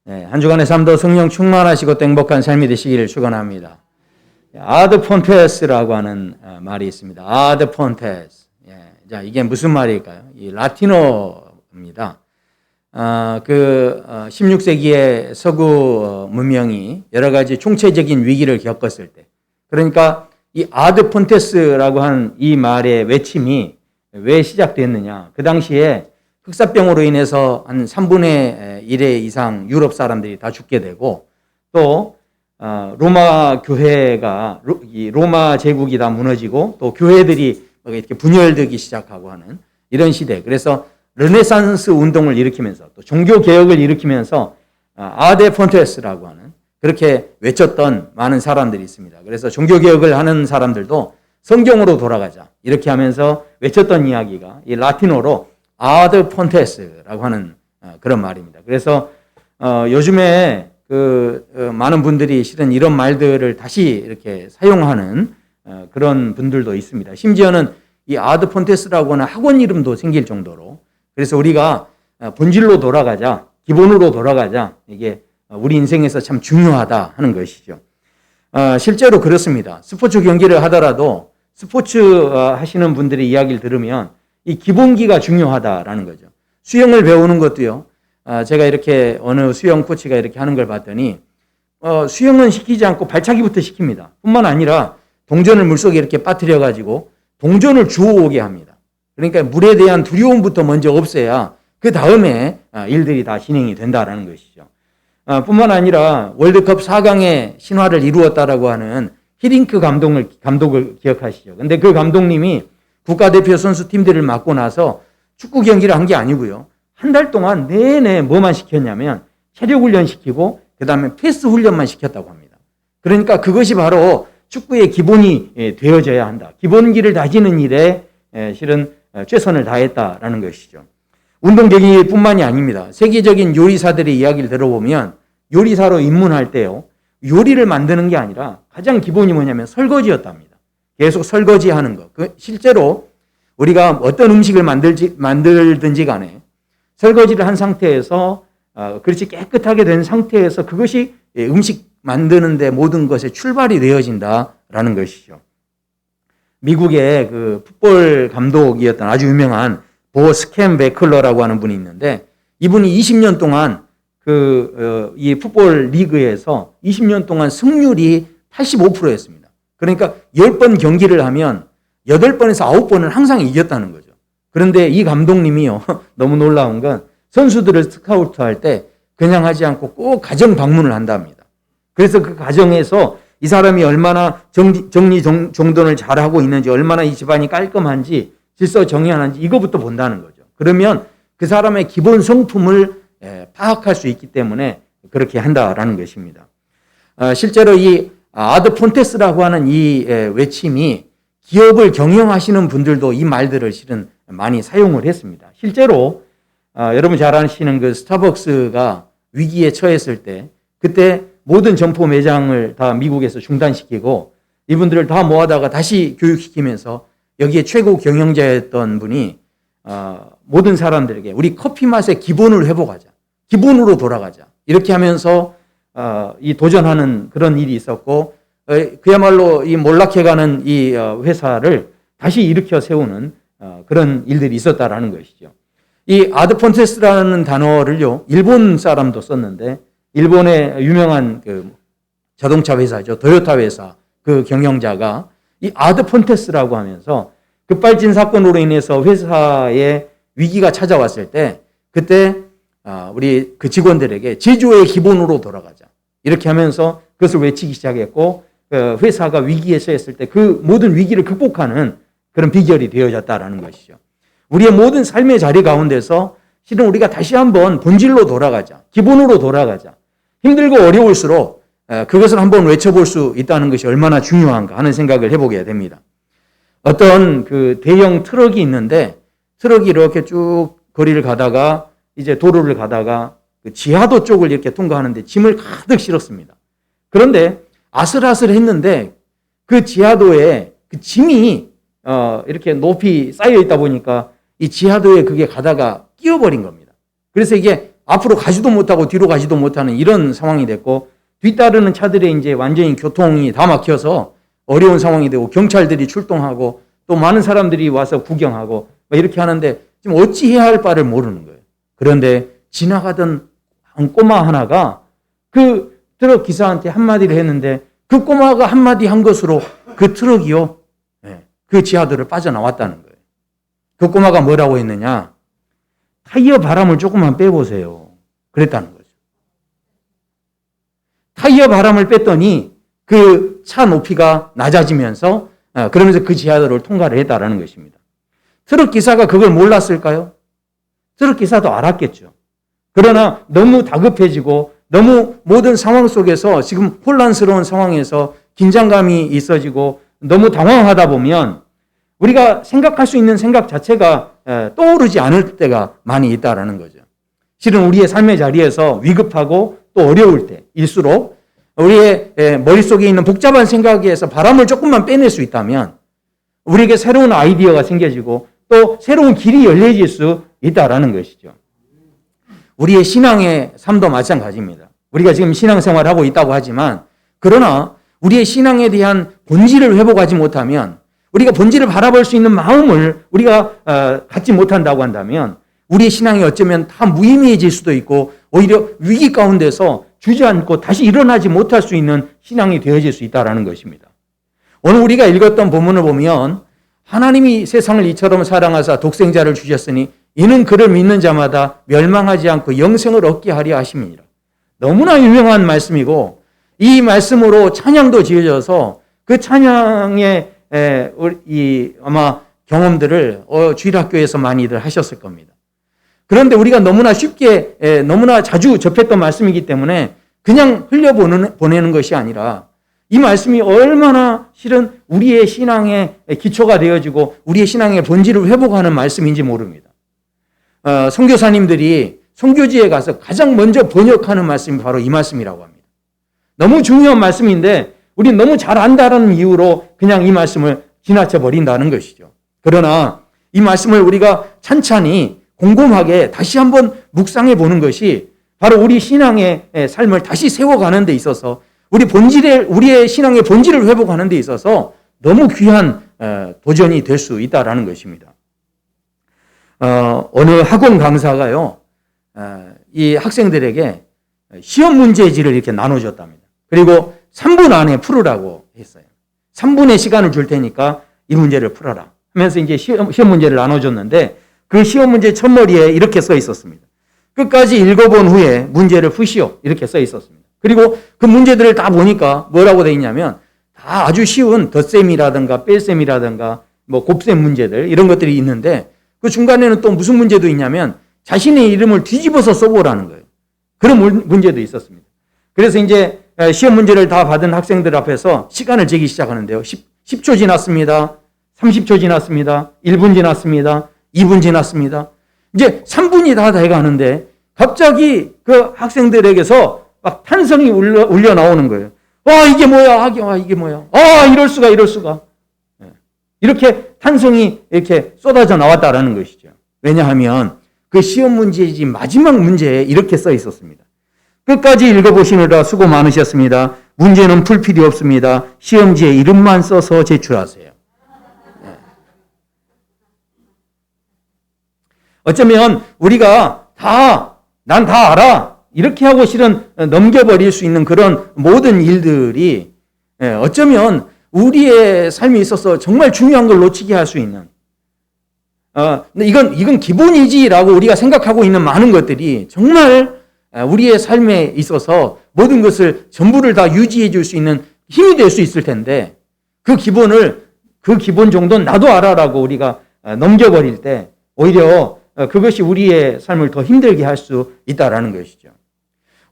네, 한 주간의 삶도 성령 충만하시고 행복한 삶이 되시기를 축원합니다. 아드 폰테스라고 하는 말이 있습니다. 아드 폰테스. 자, 이게 무슨 말일까요? 이 라틴어입니다. 16세기의 서구 문명이 여러 가지 총체적인 위기를 겪었을 때, 그러니까 이 아드 폰테스라고 하는 이 말의 외침이 왜 시작됐느냐? 그 당시에 흑사병으로 인해서 한 3분의 1의 이상 유럽 사람들이 다 죽게 되고, 또 로마 교회가 로마 제국이 다 무너지고, 또 교회들이 이렇게 분열되기 시작하고 하는 이런 시대. 그래서 르네상스 운동을 일으키면서 또 종교 개혁을 일으키면서 아데 폰테스라고 하는 그렇게 외쳤던 많은 사람들이 있습니다. 그래서 종교 개혁을 하는 사람들도 성경으로 돌아가자 이렇게 하면서 외쳤던 이야기가 이 라틴어로 아드 폰테스라고 하는 그런 말입니다. 그래서 요즘에 많은 분들이 실은 이런 말들을 다시 이렇게 사용하는 그런 분들도 있습니다. 심지어는 이 아드 폰테스라고 하는 학원 이름도 생길 정도로, 그래서 우리가 본질로 돌아가자, 기본으로 돌아가자, 이게 우리 인생에서 참 중요하다 하는 것이죠. 실제로 그렇습니다. 스포츠 경기를 하더라도 스포츠 하시는 분들의 이야기를 들으면 이 기본기가 중요하다라는 거죠. 수영을 배우는 것도요. 제가 이렇게 어느 수영 코치가 이렇게 하는 걸 봤더니 수영은 시키지 않고 발차기부터 시킵니다. 뿐만 아니라 동전을 물속에 이렇게 빠뜨려 가지고 동전을 주워오게 합니다. 그러니까 물에 대한 두려움부터 먼저 없애야 그 다음에 일들이 다 진행이 된다라는 것이죠. 뿐만 아니라 월드컵 4강의 신화를 이루었다라고 하는 히딩크 감독을 기억하시죠. 근데 그 감독님이 국가대표 선수팀들을 맡고 나서 축구 경기를 한 게 아니고요. 한 달 동안 내내 뭐만 시켰냐면 체력 훈련 시키고 그다음에 패스 훈련만 시켰다고 합니다. 그러니까 그것이 바로 축구의 기본이 되어져야 한다. 기본기를 다지는 일에 실은 최선을 다했다라는 것이죠. 운동 경기뿐만이 아닙니다. 세계적인 요리사들의 이야기를 들어보면 요리사로 입문할 때요, 요리를 만드는 게 아니라 가장 기본이 뭐냐면 설거지였답니다. 계속 설거지하는 것. 실제로 우리가 어떤 음식을 만들든지 간에 설거지를 한 상태에서 그렇지 깨끗하게 된 상태에서 그것이 음식 만드는데 모든 것에 출발이 되어진다라는 것이죠. 미국의 그 풋볼 감독이었던 아주 유명한 보 스캔베클러라고 하는 분이 있는데, 이분이 20년 동안 이 풋볼 리그에서 20년 동안 승률이 85%였습니다. 그러니까 10번 경기를 하면 8번에서 9번을 항상 이겼다는 거죠. 그런데 이 감독님이요, 너무 놀라운 건 선수들을 스카우트할 때 그냥 하지 않고 꼭 가정 방문을 한답니다. 그래서 그 가정에서 이 사람이 얼마나 정리정돈을 잘하고 있는지, 얼마나 이 집안이 깔끔한지, 질서정연한지 이거부터 본다는 거죠. 그러면 그 사람의 기본 성품을 파악할 수 있기 때문에 그렇게 한다라는 것입니다. 실제로 이 아드 폰테스라고 하는 이 외침이 기업을 경영하시는 분들도 이 말들을 실은 많이 사용을 했습니다. 실제로 여러분 잘 아시는 그 스타벅스가 위기에 처했을 때, 그때 모든 점포 매장을 다 미국에서 중단시키고 이분들을 다 모아다가 다시 교육시키면서 여기에 최고 경영자였던 분이 모든 사람들에게 우리 커피 맛의 기본을 회복하자, 기본으로 돌아가자, 이렇게 하면서 이 도전하는 그런 일이 있었고, 그야말로 이 몰락해가는 이 회사를 다시 일으켜 세우는 그런 일들이 있었다라는 것이죠. 이 아드 폰테스라는 단어를요, 일본 사람도 썼는데, 일본의 유명한 그 자동차 회사죠, 토요타 회사 그 경영자가 이 아드 폰테스라고 하면서 급발진 사건으로 인해서 회사에 위기가 찾아왔을 때, 그때 우리 그 직원들에게 제조의 기본으로 돌아가자, 이렇게 하면서 그것을 외치기 시작했고, 회사가 위기에 처했을 때 그 모든 위기를 극복하는 그런 비결이 되어졌다라는 것이죠. 우리의 모든 삶의 자리 가운데서 실은 우리가 다시 한번 본질로 돌아가자, 기본으로 돌아가자, 힘들고 어려울수록 그것을 한번 외쳐볼 수 있다는 것이 얼마나 중요한가 하는 생각을 해보게 됩니다. 어떤 그 대형 트럭이 있는데, 트럭이 이렇게 쭉 거리를 가다가 이제 도로를 가다가 그 지하도 쪽을 이렇게 통과하는데 짐을 가득 실었습니다. 그런데 아슬아슬했는데 그 지하도에 그 짐이 이렇게 높이 쌓여 있다 보니까 이 지하도에 그게 가다가 끼어버린 겁니다. 그래서 이게 앞으로 가지도 못하고 뒤로 가지도 못하는 이런 상황이 됐고, 뒤따르는 차들에 이제 완전히 교통이 다 막혀서 어려운 상황이 되고, 경찰들이 출동하고 또 많은 사람들이 와서 구경하고 이렇게 하는데 지금 어찌해야 할 바를 모르는 거예요. 그런데 지나가던 한 꼬마 하나가 그 트럭 기사한테 한마디를 했는데, 그 꼬마가 한마디 한 것으로 그 트럭이요, 그 지하도를 빠져나왔다는 거예요. 그 꼬마가 뭐라고 했느냐? 타이어 바람을 조금만 빼보세요. 그랬다는 거죠. 타이어 바람을 뺐더니 그 차 높이가 낮아지면서 그러면서 그 지하도를 통과를 했다라는 것입니다. 트럭 기사가 그걸 몰랐을까요? 트럭 기사도 알았겠죠. 그러나 너무 다급해지고 너무 모든 상황 속에서 지금 혼란스러운 상황에서 긴장감이 있어지고 너무 당황하다 보면 우리가 생각할 수 있는 생각 자체가 떠오르지 않을 때가 많이 있다라는 거죠. 실은 우리의 삶의 자리에서 위급하고 또 어려울 때일수록 우리의 머릿속에 있는 복잡한 생각에서 바람을 조금만 빼낼 수 있다면 우리에게 새로운 아이디어가 생겨지고 또 새로운 길이 열려질 수 있다라는 것이죠. 우리의 신앙의 삶도 마찬가지입니다. 우리가 지금 신앙생활을 하고 있다고 하지만, 그러나 우리의 신앙에 대한 본질을 회복하지 못하면, 우리가 본질을 바라볼 수 있는 마음을 우리가 갖지 못한다고 한다면 우리의 신앙이 어쩌면 다 무의미해질 수도 있고 오히려 위기 가운데서 주저앉고 다시 일어나지 못할 수 있는 신앙이 되어질 수 있다는 것입니다. 오늘 우리가 읽었던 본문을 보면 하나님이 세상을 이처럼 사랑하사 독생자를 주셨으니 이는 그를 믿는 자마다 멸망하지 않고 영생을 얻게 하려 하심이니라. 너무나 유명한 말씀이고 이 말씀으로 찬양도 지어져서 그 찬양의 아마 경험들을 주일학교에서 많이들 하셨을 겁니다. 그런데 우리가 너무나 쉽게 너무나 자주 접했던 말씀이기 때문에 그냥 흘려보내는 것이 아니라 이 말씀이 얼마나 실은 우리의 신앙의 기초가 되어지고 우리의 신앙의 본질을 회복하는 말씀인지 모릅니다. 선교사님들이 선교지에 가서 가장 먼저 번역하는 말씀이 바로 이 말씀이라고 합니다. 너무 중요한 말씀인데 우리는 너무 잘 안다는 이유로 그냥 이 말씀을 지나쳐 버린다는 것이죠. 그러나 이 말씀을 우리가 찬찬히 곰곰하게 다시 한번 묵상해 보는 것이 바로 우리 신앙의 삶을 다시 세워가는 데 있어서 우리의 신앙의 본질을 회복하는 데 있어서 너무 귀한 도전이 될 수 있다라는 것입니다. 어느 학원 강사가요, 이 학생들에게 시험 문제지를 이렇게 나눠줬답니다. 그리고 3분 안에 풀으라고 했어요. 3분의 시간을 줄 테니까 이 문제를 풀어라 하면서 이제 시험 문제를 나눠줬는데 그 시험 문제 첫머리에 이렇게 써 있었습니다. 끝까지 읽어본 후에 문제를 푸시오. 이렇게 써 있었습니다. 그리고 그 문제들을 다 보니까 뭐라고 돼 있냐면 다 아주 쉬운 덧셈이라든가 뺄셈이라든가 뭐 곱셈 문제들 이런 것들이 있는데 그 중간에는 또 무슨 문제도 있냐면 자신의 이름을 뒤집어서 써보라는 거예요. 그런 문제도 있었습니다. 그래서 이제 시험 문제를 다 받은 학생들 앞에서 시간을 재기 시작하는데요. 10초 지났습니다. 30초 지났습니다. 1분 지났습니다. 2분 지났습니다. 이제 3분이 다 돼가는데 갑자기 그 학생들에게서 막 탄성이 울려 나오는 거예요. 이게 뭐야? 이게 뭐야? 이럴 수가. 이렇게 탄성이 이렇게 쏟아져 나왔다라는 것이죠. 왜냐하면 그 시험 문제이지 마지막 문제에 이렇게 써 있었습니다. 끝까지 읽어보시느라 수고 많으셨습니다. 문제는 풀 필요 없습니다. 시험지에 이름만 써서 제출하세요. 어쩌면 우리가 난 다 알아. 이렇게 하고 실은 넘겨버릴 수 있는 그런 모든 일들이 어쩌면 우리의 삶에 있어서 정말 중요한 걸 놓치게 할 수 있는 이건 기본이지라고 우리가 생각하고 있는 많은 것들이 정말 우리의 삶에 있어서 모든 것을 전부를 다 유지해 줄 수 있는 힘이 될 수 있을 텐데 그 기본 정도는 나도 알아라고 우리가 넘겨버릴 때 오히려 그것이 우리의 삶을 더 힘들게 할 수 있다라는 것이죠.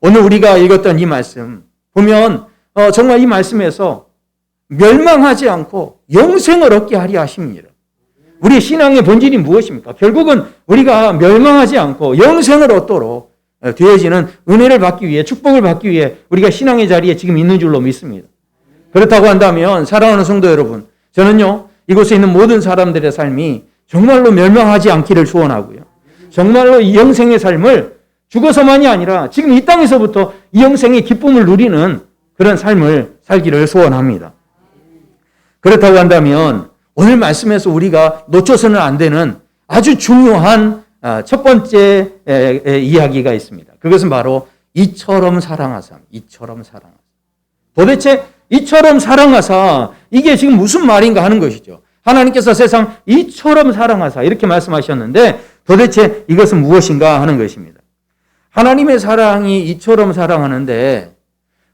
오늘 우리가 읽었던 이 말씀 보면 정말 이 말씀에서 멸망하지 않고 영생을 얻게 하려 하십니다. 우리의 신앙의 본질이 무엇입니까? 결국은 우리가 멸망하지 않고 영생을 얻도록 되어지는 은혜를 받기 위해, 축복을 받기 위해 우리가 신앙의 자리에 지금 있는 줄로 믿습니다. 그렇다고 한다면 사랑하는 성도 여러분, 저는요 이곳에 있는 모든 사람들의 삶이 정말로 멸망하지 않기를 소원하고요, 정말로 이 영생의 삶을 죽어서만이 아니라 지금 이 땅에서부터 이 영생의 기쁨을 누리는 그런 삶을 살기를 소원합니다. 그렇다고 한다면 오늘 말씀에서 우리가 놓쳐서는 안 되는 아주 중요한 첫 번째 이야기가 있습니다. 그것은 바로 이처럼 사랑하사. 이처럼 사랑하사. 도대체 이처럼 사랑하사, 이게 지금 무슨 말인가 하는 것이죠. 하나님께서 세상 이처럼 사랑하사 이렇게 말씀하셨는데 도대체 이것은 무엇인가 하는 것입니다. 하나님의 사랑이 이처럼 사랑하는데,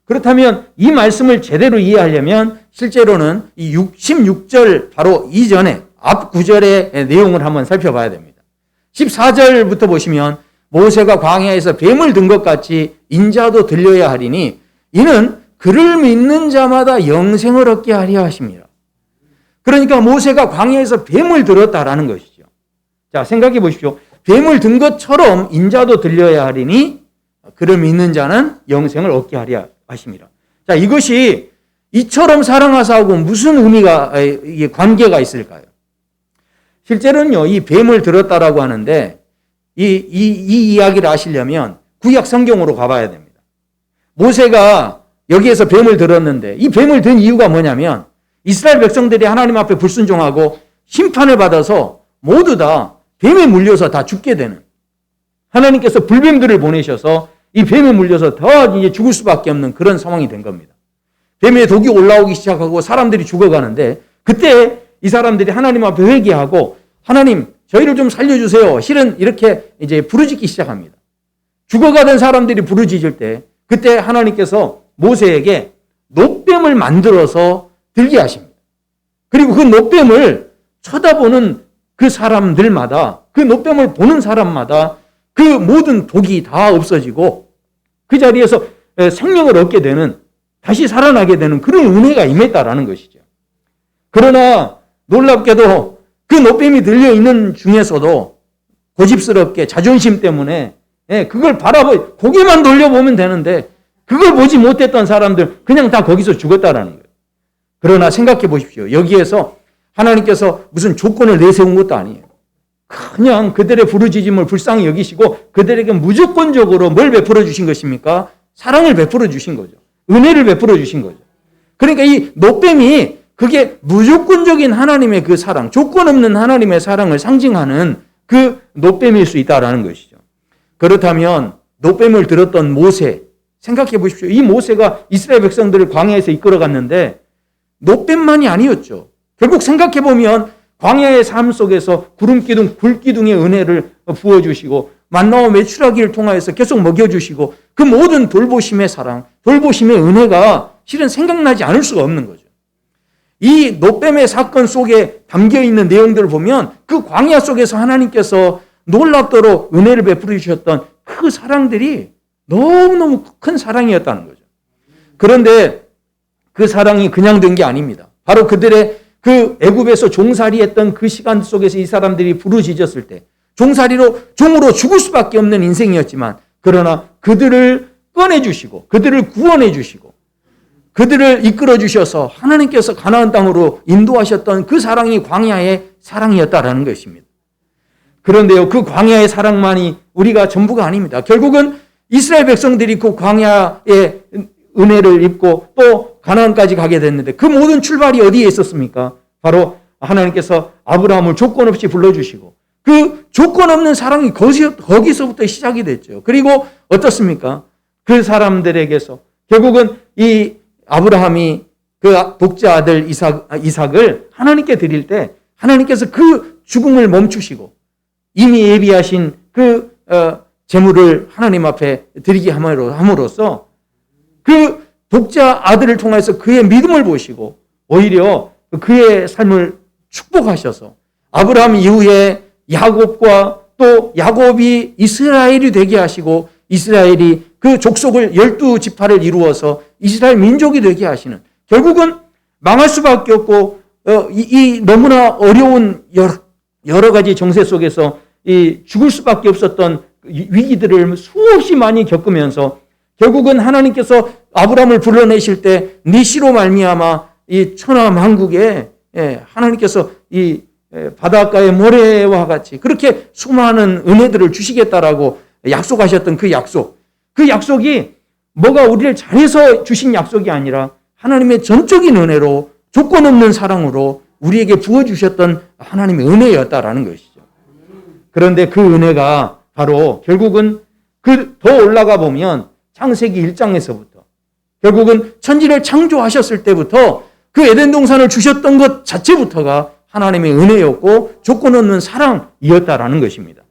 그렇다면 이 말씀을 제대로 이해하려면 실제로는 이 66절 바로 이전에 앞 구절의 내용을 한번 살펴봐야 됩니다. 14절부터 보시면 모세가 광야에서 뱀을 든 것 같이 인자도 들려야 하리니 이는 그를 믿는 자마다 영생을 얻게 하려 하십니다. 그러니까 모세가 광야에서 뱀을 들었다라는 것이죠. 자, 생각해 보십시오. 뱀을 든 것처럼 인자도 들려야 하리니 그를 믿는 자는 영생을 얻게 하려 하십니다. 자, 이것이 이처럼 사랑하사하고 무슨 의미가, 관계가 있을까요? 실제로는요, 이 뱀을 들었다라고 하는데 이 이야기를 아시려면 구약 성경으로 가봐야 됩니다. 모세가 여기에서 뱀을 들었는데 이 뱀을 든 이유가 뭐냐면 이스라엘 백성들이 하나님 앞에 불순종하고 심판을 받아서 모두 다 뱀에 물려서 다 죽게 되는, 하나님께서 불뱀들을 보내셔서 이 뱀에 물려서 더 이제 죽을 수밖에 없는 그런 상황이 된 겁니다. 뱀의 독이 올라오기 시작하고 사람들이 죽어가는데 그때 이 사람들이 하나님 앞에 회개하고 하나님 저희를 좀 살려주세요. 실은 이렇게 이제 부르짖기 시작합니다. 죽어가던 사람들이 부르짖을 때 그때 하나님께서 모세에게 놋뱀을 만들어서 들게 하십니다. 그리고 그 놋뱀을 쳐다보는 그 사람들마다, 그 놋뱀을 보는 사람마다 그 모든 독이 다 없어지고 그 자리에서 생명을 얻게 되는, 다시 살아나게 되는 그런 은혜가 임했다라는 것이죠. 그러나 놀랍게도 그 놋뱀이 들려있는 중에서도 고집스럽게 자존심 때문에 그걸 고개만 돌려보면 되는데 그걸 보지 못했던 사람들 그냥 다 거기서 죽었다라는 거예요. 그러나 생각해 보십시오. 여기에서 하나님께서 무슨 조건을 내세운 것도 아니에요. 그냥 그들의 부르짖음을 불쌍히 여기시고 그들에게 무조건적으로 뭘 베풀어 주신 것입니까? 사랑을 베풀어 주신 거죠. 은혜를 베풀어 주신 거죠. 그러니까 이 놋뱀이 그게 무조건적인 하나님의 그 사랑, 조건 없는 하나님의 사랑을 상징하는 그 놋뱀일 수 있다라는 것이죠. 그렇다면 놋뱀을 들었던 모세, 생각해 보십시오. 이 모세가 이스라엘 백성들을 광야에서 이끌어갔는데 놋뱀만이 아니었죠. 결국 생각해 보면 광야의 삶 속에서 구름기둥, 불기둥의 은혜를 부어주시고 만나와 메추라기를 통하여서 계속 먹여주시고 그 모든 돌보심의 사랑, 돌보심의 은혜가 실은 생각나지 않을 수가 없는 거죠. 이 놋뱀의 사건 속에 담겨있는 내용들을 보면 그 광야 속에서 하나님께서 놀랍도록 은혜를 베풀어 주셨던 그 사랑들이 너무너무 큰 사랑이었다는 거죠. 그런데 그 사랑이 그냥 된 게 아닙니다. 바로 그들의 그 애굽에서 종살이했던 그 시간 속에서 이 사람들이 부르짖었을 때 종으로 죽을 수밖에 없는 인생이었지만 그러나 그들을 꺼내주시고 그들을 구원해 주시고 그들을 이끌어 주셔서 하나님께서 가나안 땅으로 인도하셨던 그 사랑이 광야의 사랑이었다라는 것입니다. 그런데요, 그 광야의 사랑만이 우리가 전부가 아닙니다. 결국은 이스라엘 백성들이 그 광야의 은혜를 입고 또 가나안까지 가게 됐는데 그 모든 출발이 어디에 있었습니까? 바로 하나님께서 아브라함을 조건 없이 불러주시고 그 조건 없는 사랑이 거기서부터 시작이 됐죠. 그리고 어떻습니까? 그 사람들에게서 결국은 이 아브라함이 그 독자 아들 이삭을 하나님께 드릴 때 하나님께서 그 죽음을 멈추시고 이미 예비하신 그 제물을 하나님 앞에 드리게 함으로써 그 독자 아들을 통해서 그의 믿음을 보시고 오히려 그의 삶을 축복하셔서 아브라함 이후에 야곱과 또 야곱이 이스라엘이 되게 하시고 이스라엘이 그 족속을 12지파를 이루어서 이스라엘 민족이 되게 하시는, 결국은 망할 수밖에 없고 이 너무나 어려운 여러 가지 정세 속에서 이 죽을 수밖에 없었던 위기들을 수없이 많이 겪으면서 결국은 하나님께서 아브라함을 불러내실 때 니시로 말미암아 이 천하만국에 하나님께서 이 바닷가의 모래와 같이 그렇게 수많은 은혜들을 주시겠다라고 약속하셨던 그 약속이 뭐가 우리를 잘해서 주신 약속이 아니라 하나님의 전적인 은혜로 조건 없는 사랑으로 우리에게 부어주셨던 하나님의 은혜였다라는 것이죠. 그런데 그 은혜가 바로 결국은 더 올라가 보면 창세기 1장에서부터 결국은 천지를 창조하셨을 때부터 그 에덴 동산을 주셨던 것 자체부터가 하나님의 은혜였고 조건 없는 사랑이었다라는 것입니다.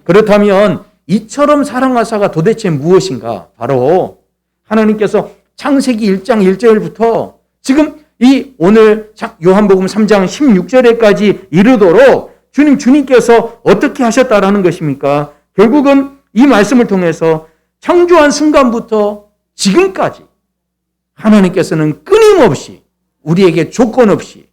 그렇다면 이처럼 사랑하사가 도대체 무엇인가? 바로 하나님께서 창세기 1장 1절부터 지금 이 오늘 요한복음 3장 16절에까지 이르도록 주님께서 어떻게 하셨다라는 것입니까? 결국은 이 말씀을 통해서 창조한 순간부터 지금까지 하나님께서는 끊임없이 우리에게 조건 없이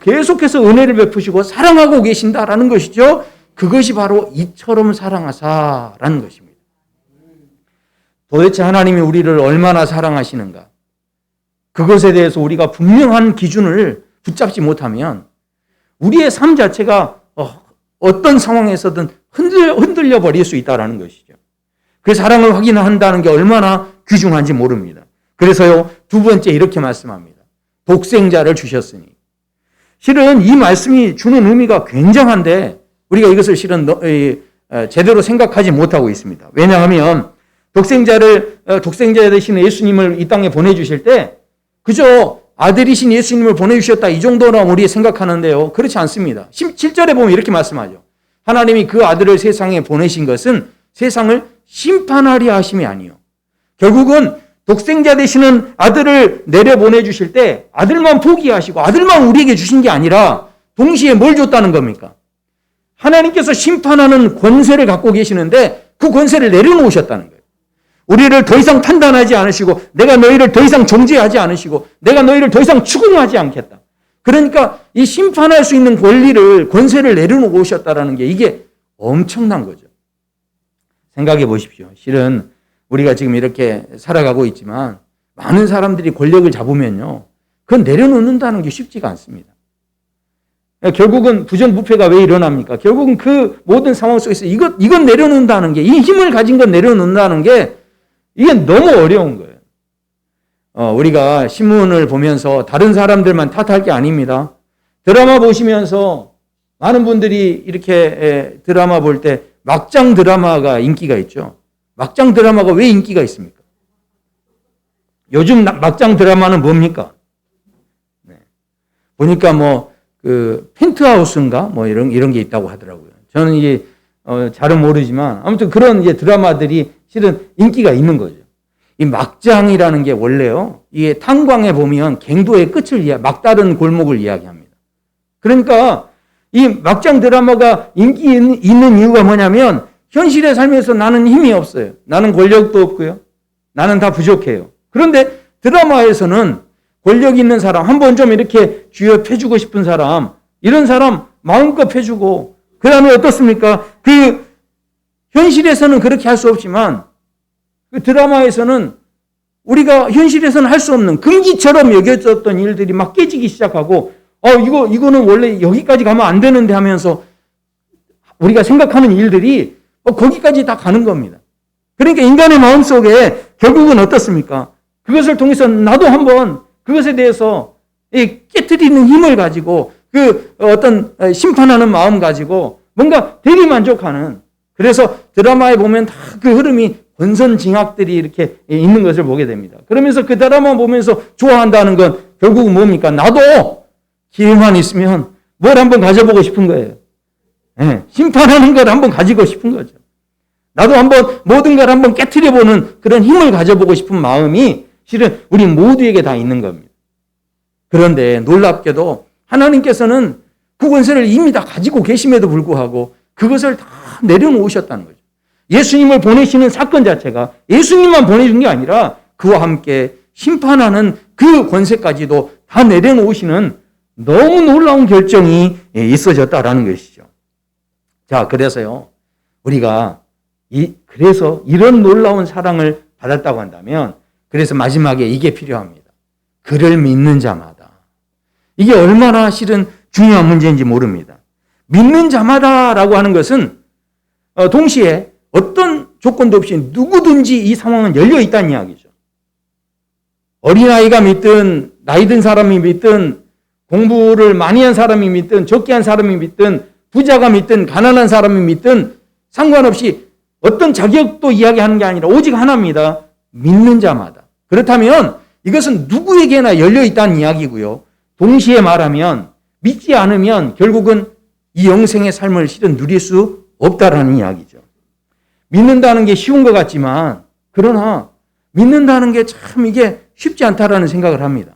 계속해서 은혜를 베푸시고 사랑하고 계신다라는 것이죠. 그것이 바로 이처럼 사랑하사라는 것입니다. 도대체 하나님이 우리를 얼마나 사랑하시는가? 그것에 대해서 우리가 분명한 기준을 붙잡지 못하면 우리의 삶 자체가 어떤 상황에서든 흔들려 버릴 수 있다는 것이죠. 그 사랑을 확인한다는 게 얼마나 귀중한지 모릅니다. 그래서요, 두 번째 이렇게 말씀합니다. 독생자를 주셨으니. 실은 이 말씀이 주는 의미가 굉장한데 우리가 이것을 실은 제대로 생각하지 못하고 있습니다. 왜냐하면 독생자 되신 예수님을 이 땅에 보내주실 때 그저 아들이신 예수님을 보내주셨다 이 정도나 우리 생각하는데요. 그렇지 않습니다. 17절에 보면 이렇게 말씀하죠. 하나님이 그 아들을 세상에 보내신 것은 세상을 심판하려 하심이 아니요. 결국은 독생자 되시는 아들을 내려보내주실 때 아들만 포기하시고 아들만 우리에게 주신 게 아니라 동시에 뭘 줬다는 겁니까? 하나님께서 심판하는 권세를 갖고 계시는데 그 권세를 내려놓으셨다는 거예요. 우리를 더 이상 판단하지 않으시고 내가 너희를 더 이상 정죄하지 않으시고 내가 너희를 더 이상 추궁하지 않겠다. 그러니까 이 심판할 수 있는 권세를 내려놓으셨다는 게 이게 엄청난 거죠. 생각해 보십시오. 실은 우리가 지금 이렇게 살아가고 있지만 많은 사람들이 권력을 잡으면요. 그건 내려놓는다는 게 쉽지가 않습니다. 결국은 부정부패가 왜 일어납니까? 결국은 그 모든 상황 속에서 이건 내려놓는다는 게, 이 힘을 가진 건 내려놓는다는 게 이게 너무 어려운 거예요. 우리가 신문을 보면서 다른 사람들만 탓할 게 아닙니다. 드라마 보시면서 많은 분들이 이렇게 드라마 볼 때 막장 드라마가 인기가 있죠. 막장 드라마가 왜 인기가 있습니까? 요즘 막장 드라마는 뭡니까? 네. 보니까 펜트하우스인가? 이런 게 있다고 하더라고요. 저는 이게, 잘은 모르지만, 아무튼 그런 이제 드라마들이 실은 인기가 있는 거죠. 이 막장이라는 게 원래요, 이게 탄광에 보면 갱도의 끝을 막다른 골목을 이야기합니다. 그러니까 이 막장 드라마가 인기 있는 이유가 뭐냐면, 현실의 삶에서 나는 힘이 없어요. 나는 권력도 없고요. 나는 다 부족해요. 그런데 드라마에서는 권력 있는 사람, 한번 좀 이렇게 주협해주고 싶은 사람, 이런 사람 마음껏 해주고, 그 다음에 어떻습니까? 그 현실에서는 그렇게 할 수 없지만 그 드라마에서는 우리가 현실에서는 할 수 없는 금기처럼 여겨졌던 일들이 막 깨지기 시작하고, 이거는 원래 여기까지 가면 안 되는데 하면서 우리가 생각하는 일들이 거기까지 다 가는 겁니다. 그러니까 인간의 마음속에 결국은 어떻습니까? 그것을 통해서 나도 한번 그것에 대해서 깨트리는 힘을 가지고 그 어떤 심판하는 마음 가지고 뭔가 대리만족하는, 그래서 드라마에 보면 다 그 흐름이 권선징악들이 이렇게 있는 것을 보게 됩니다. 그러면서 그 드라마 보면서 좋아한다는 건 결국은 뭡니까? 나도 기회만 있으면 뭘 한번 가져보고 싶은 거예요. 네, 심판하는 걸 한번 가지고 싶은 거죠. 나도 한번 모든 걸 한번 깨트려보는 그런 힘을 가져보고 싶은 마음이 실은 우리 모두에게 다 있는 겁니다. 그런데 놀랍게도 하나님께서는 그 권세를 이미 다 가지고 계심에도 불구하고 그것을 다 내려놓으셨다는 거죠. 예수님을 보내시는 사건 자체가 예수님만 보내준 게 아니라 그와 함께 심판하는 그 권세까지도 다 내려놓으시는 너무 놀라운 결정이 있어졌다라는 것이죠. 자, 그래서요, 우리가 그래서 이런 놀라운 사랑을 받았다고 한다면, 그래서 마지막에 이게 필요합니다. 그를 믿는 자마다. 이게 얼마나 실은 중요한 문제인지 모릅니다. 믿는 자마다라고 하는 것은 동시에 어떤 조건도 없이 누구든지 이 상황은 열려 있다는 이야기죠. 어린아이가 믿든 나이 든 사람이 믿든 공부를 많이 한 사람이 믿든 적게 한 사람이 믿든 부자가 믿든 가난한 사람이 믿든 상관없이 어떤 자격도 이야기하는 게 아니라 오직 하나입니다. 믿는 자마다. 그렇다면 이것은 누구에게나 열려 있다는 이야기고요. 동시에 말하면 믿지 않으면 결국은 이 영생의 삶을 실은 누릴 수 없다라는 이야기죠. 믿는다는 게 쉬운 것 같지만 그러나 믿는다는 게 참 이게 쉽지 않다라는 생각을 합니다.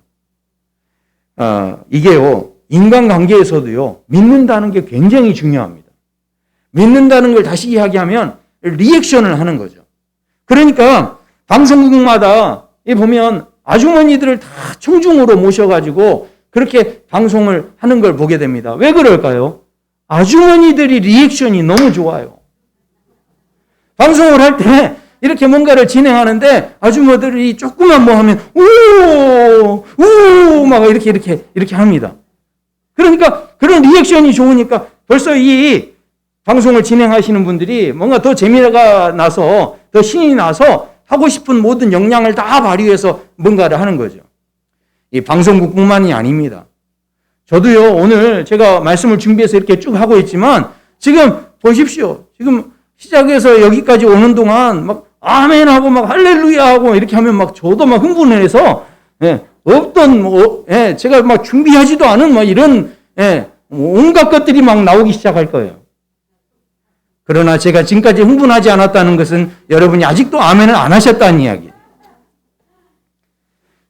이게요, 인간관계에서도요, 믿는다는 게 굉장히 중요합니다. 믿는다는 걸 다시 이야기하면 리액션을 하는 거죠. 그러니까 방송국마다 보면 아주머니들을 다 청중으로 모셔가지고 그렇게 방송을 하는 걸 보게 됩니다. 왜 그럴까요? 아주머니들이 리액션이 너무 좋아요. 방송을 할 때 이렇게 뭔가를 진행하는데 아주머니들이 조금만 뭐 하면 우 막 이렇게 합니다. 그러니까 그런 리액션이 좋으니까 벌써 이 방송을 진행하시는 분들이 뭔가 더 재미가 나서 더 신이 나서 하고 싶은 모든 역량을 다 발휘해서 뭔가를 하는 거죠. 이 방송국뿐만이 아닙니다. 저도요, 오늘 제가 말씀을 준비해서 이렇게 쭉 하고 있지만 지금 보십시오. 지금 시작해서 여기까지 오는 동안 막 아멘 하고 막 할렐루야 하고 이렇게 하면 막 저도 막 흥분해서 없던 제가 막 준비하지도 않은 막 이런 온갖 것들이 막 나오기 시작할 거예요. 그러나 제가 지금까지 흥분하지 않았다는 것은 여러분이 아직도 아멘을 안 하셨다는 이야기예요.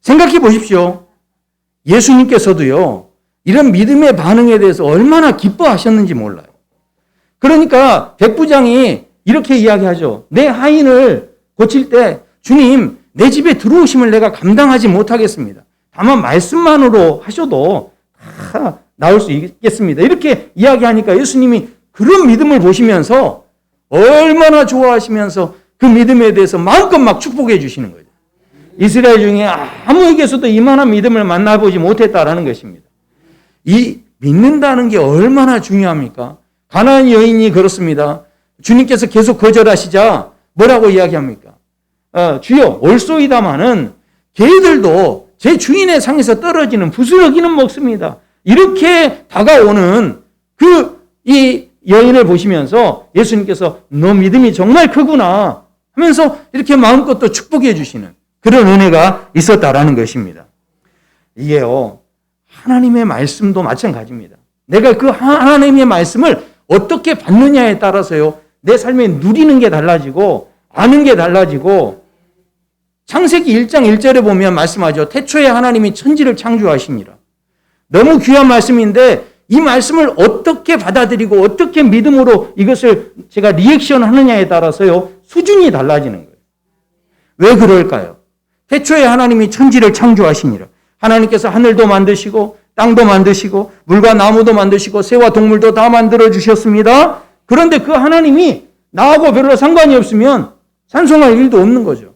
생각해 보십시오. 예수님께서도요, 이런 믿음의 반응에 대해서 얼마나 기뻐하셨는지 몰라요. 그러니까 백부장이 이렇게 이야기하죠. 내 하인을 고칠 때 주님, 내 집에 들어오심을 내가 감당하지 못하겠습니다. 다만 말씀만으로 하셔도 다 나올 수 있겠습니다. 이렇게 이야기하니까 예수님이 그런 믿음을 보시면서 얼마나 좋아하시면서 그 믿음에 대해서 마음껏 막 축복해 주시는 거죠. 이스라엘 중에 아무에게서도 이만한 믿음을 만나보지 못했다라는 것입니다. 이 믿는다는 게 얼마나 중요합니까? 가나안 여인이 그렇습니다. 주님께서 계속 거절하시자 뭐라고 이야기합니까? 주여 올소이다마는 개들도 제 주인의 상에서 떨어지는 부스러기는 먹습니다. 이렇게 다가오는 이 여인을 보시면서 예수님께서 너 믿음이 정말 크구나 하면서 이렇게 마음껏 또 축복해 주시는 그런 은혜가 있었다라는 것입니다. 이게요, 하나님의 말씀도 마찬가지입니다. 내가 그 하나님의 말씀을 어떻게 받느냐에 따라서요, 내 삶에 누리는 게 달라지고 아는 게 달라지고, 창세기 1장 1절에 보면 말씀하죠. 태초에 하나님이 천지를 창조하시니라. 너무 귀한 말씀인데 이 말씀을 어떻게 받아들이고 어떻게 믿음으로 이것을 제가 리액션 하느냐에 따라서요, 수준이 달라지는 거예요. 왜 그럴까요? 태초에 하나님이 천지를 창조하시니라. 하나님께서 하늘도 만드시고 땅도 만드시고 물과 나무도 만드시고 새와 동물도 다 만들어 주셨습니다. 그런데 그 하나님이 나하고 별로 상관이 없으면 찬송할 일도 없는 거죠.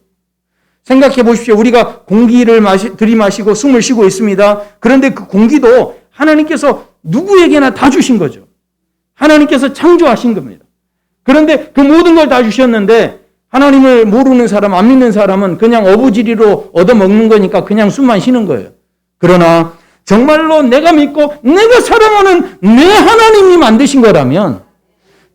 생각해 보십시오. 우리가 공기를 들이마시고 숨을 쉬고 있습니다. 그런데 그 공기도 하나님께서 누구에게나 다 주신 거죠. 하나님께서 창조하신 겁니다. 그런데 그 모든 걸 다 주셨는데 하나님을 모르는 사람, 안 믿는 사람은 그냥 어부지리로 얻어먹는 거니까 그냥 숨만 쉬는 거예요. 그러나 정말로 내가 믿고 내가 사랑하는 내 하나님이 만드신 거라면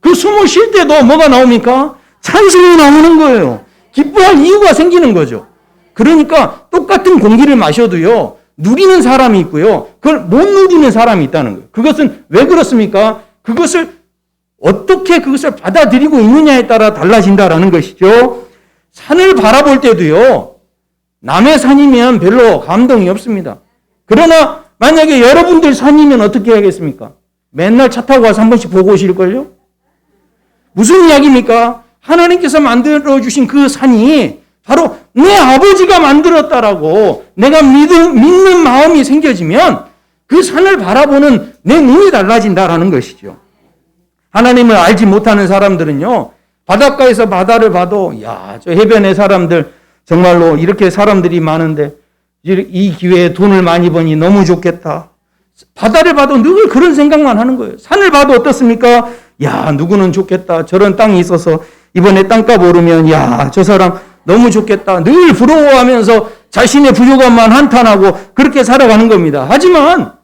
그 숨을 쉴 때도 뭐가 나옵니까? 찬송이 나오는 거예요. 기뻐할 이유가 생기는 거죠. 그러니까 똑같은 공기를 마셔도요, 누리는 사람이 있고요, 그걸 못 누리는 사람이 있다는 거예요. 그것은 왜 그렇습니까? 어떻게 그것을 받아들이고 있느냐에 따라 달라진다라는 것이죠. 산을 바라볼 때도요, 남의 산이면 별로 감동이 없습니다. 그러나 만약에 여러분들 산이면 어떻게 하겠습니까? 맨날 차 타고 가서 한 번씩 보고 오실걸요? 무슨 이야기입니까? 하나님께서 만들어주신 그 산이 바로 내 아버지가 만들었다라고 내가 믿는 마음이 생겨지면 그 산을 바라보는 내 눈이 달라진다라는 것이죠. 하나님을 알지 못하는 사람들은요, 바닷가에서 바다를 봐도 저 해변의 사람들 정말로 이렇게 사람들이 많은데 이 기회에 돈을 많이 버니 너무 좋겠다. 바다를 봐도 늘 그런 생각만 하는 거예요. 산을 봐도 어떻습니까? 누구는 좋겠다. 저런 땅이 있어서 이번에 땅값 오르면 야, 저 사람 너무 좋겠다. 늘 부러워하면서 자신의 부족함만 한탄하고 그렇게 살아가는 겁니다. 하지만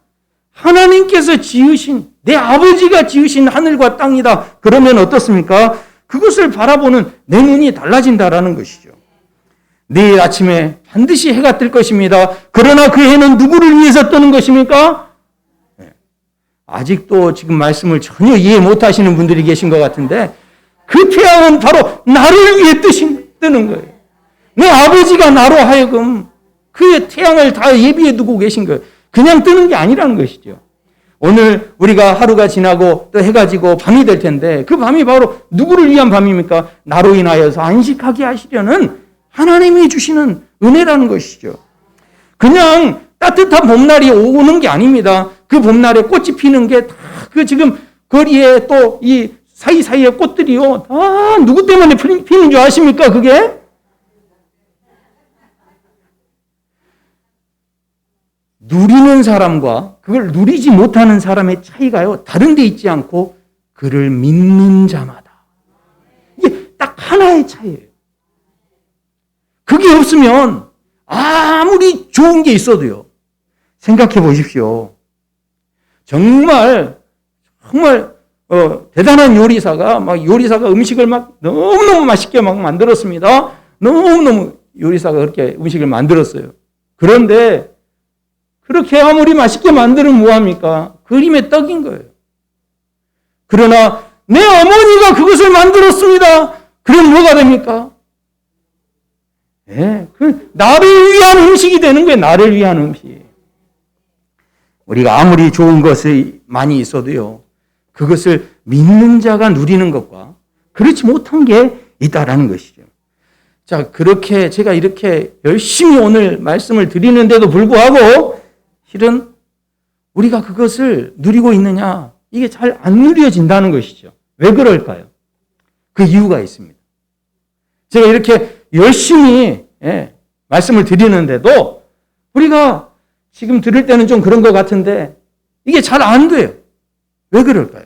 하나님께서 지으신, 내 아버지가 지으신 하늘과 땅이다. 그러면 어떻습니까? 그것을 바라보는 내 눈이 달라진다라는 것이죠. 내일 아침에 반드시 해가 뜰 것입니다. 그러나 그 해는 누구를 위해서 뜨는 것입니까? 아직도 지금 말씀을 전혀 이해 못하시는 분들이 계신 것 같은데 그 태양은 바로 나를 위해 뜨는 거예요. 내 아버지가 나로 하여금 그 태양을 다 예비해 두고 계신 거예요. 그냥 뜨는 게 아니라는 것이죠. 오늘 우리가 하루가 지나고 또 해가 지고 밤이 될 텐데 그 밤이 바로 누구를 위한 밤입니까? 나로 인하여서 안식하게 하시려는 하나님이 주시는 은혜라는 것이죠. 그냥 따뜻한 봄날이 오는 게 아닙니다. 그 봄날에 꽃이 피는 게 다 그 지금 거리에 또 이 사이사이에 꽃들이요. 다 누구 때문에 피는 줄 아십니까? 그게? 누리는 사람과 그걸 누리지 못하는 사람의 차이가요. 다른 데 있지 않고 그를 믿는 자마다. 이게 딱 하나의 차이예요. 그게 없으면 아무리 좋은 게 있어도요. 생각해 보십시오. 정말 대단한 요리사가 음식을 막 너무너무 맛있게 막 만들었습니다. 너무너무 요리사가 그렇게 음식을 만들었어요. 그런데 그렇게 아무리 맛있게 만들면 뭐합니까? 그림의 떡인 거예요. 그러나 내 어머니가 그것을 만들었습니다. 그럼 뭐가 됩니까? 그 나를 위한 음식이 되는 거예요. 나를 위한 음식. 우리가 아무리 좋은 것이 많이 있어도요. 그것을 믿는 자가 누리는 것과 그렇지 못한 게 있다라는 것이죠. 자, 그렇게 제가 이렇게 열심히 오늘 말씀을 드리는데도 불구하고 실은 우리가 그것을 누리고 있느냐? 이게 잘 안 누려진다는 것이죠. 왜 그럴까요? 그 이유가 있습니다. 제가 이렇게 열심히 말씀을 드리는데도 우리가 지금 들을 때는 좀 그런 것 같은데 이게 잘 안 돼요. 왜 그럴까요?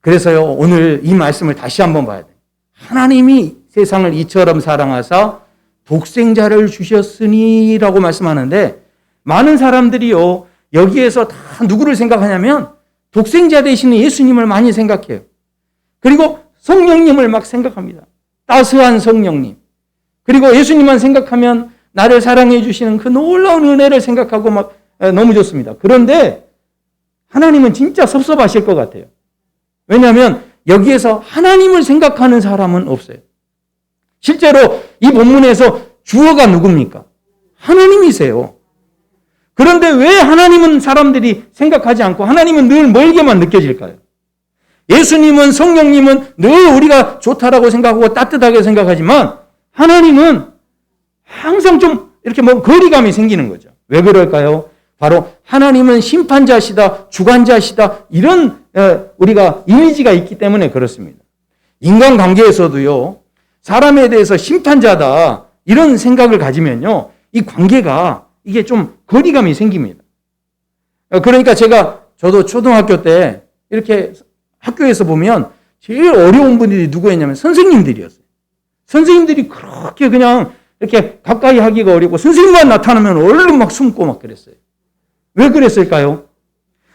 그래서요, 오늘 이 말씀을 다시 한번 봐야 돼요. 하나님이 세상을 이처럼 사랑하사 독생자를 주셨으니라고 말씀하는데 많은 사람들이요, 여기에서 다 누구를 생각하냐면 독생자 되시는 예수님을 많이 생각해요. 그리고 성령님을 막 생각합니다. 따스한 성령님. 그리고 예수님만 생각하면 나를 사랑해 주시는 그 놀라운 은혜를 생각하고 막 너무 좋습니다. 그런데 하나님은 진짜 섭섭하실 것 같아요. 왜냐하면 여기에서 하나님을 생각하는 사람은 없어요. 실제로 이 본문에서 주어가 누굽니까? 하나님이세요. 그런데 왜 하나님은 사람들이 생각하지 않고 하나님은 늘 멀게만 느껴질까요? 예수님은, 성령님은 늘 우리가 좋다라고 생각하고 따뜻하게 생각하지만 하나님은 항상 좀 이렇게 거리감이 생기는 거죠. 왜 그럴까요? 바로 하나님은 심판자시다, 주관자시다, 이런 우리가 이미지가 있기 때문에 그렇습니다. 인간관계에서도요, 사람에 대해서 심판자다, 이런 생각을 가지면요, 이 관계가 이게 좀 거리감이 생깁니다. 그러니까 저도 초등학교 때 이렇게 학교에서 보면 제일 어려운 분들이 누구였냐면 선생님들이었어요. 선생님들이 그렇게 그냥 이렇게 가까이 하기가 어렵고 선생님만 나타나면 얼른 막 숨고 막 그랬어요. 왜 그랬을까요?